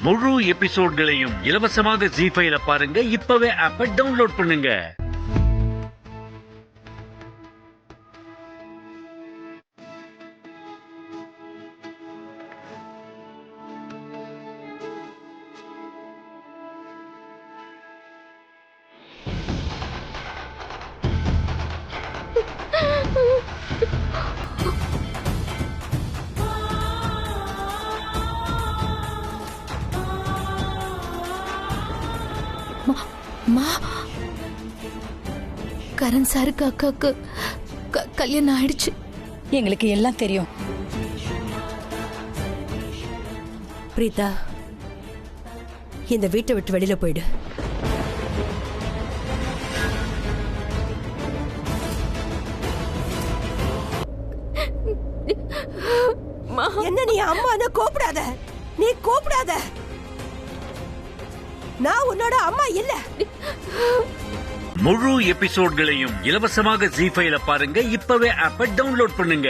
முழு எபிசோட்களையும் இலவசமாக ஜீ ஃபைல பாருங்க. இப்பவே ஆப்பை டவுன்லோட் பண்ணுங்க. கரண் சாருக்கு அக்காக்கு கல்யாணம் ஆயிடுச்சு. எங்களுக்கு எல்லாம் தெரியும். பிரீதா, இந்த வீட்டை விட்டு வெளியில போயிடு. என்ன நீ அம்மான்னு கூப்பிடாத, நீ கூப்பிடாத. நான் உன்னோட அம்மா இல்ல. முழு எபிசோட்களையும் இலவசமாக ஜீ ஃபைல பாருங்க. இப்பவே ஆப்பை டவுன்லோட் பண்ணுங்க.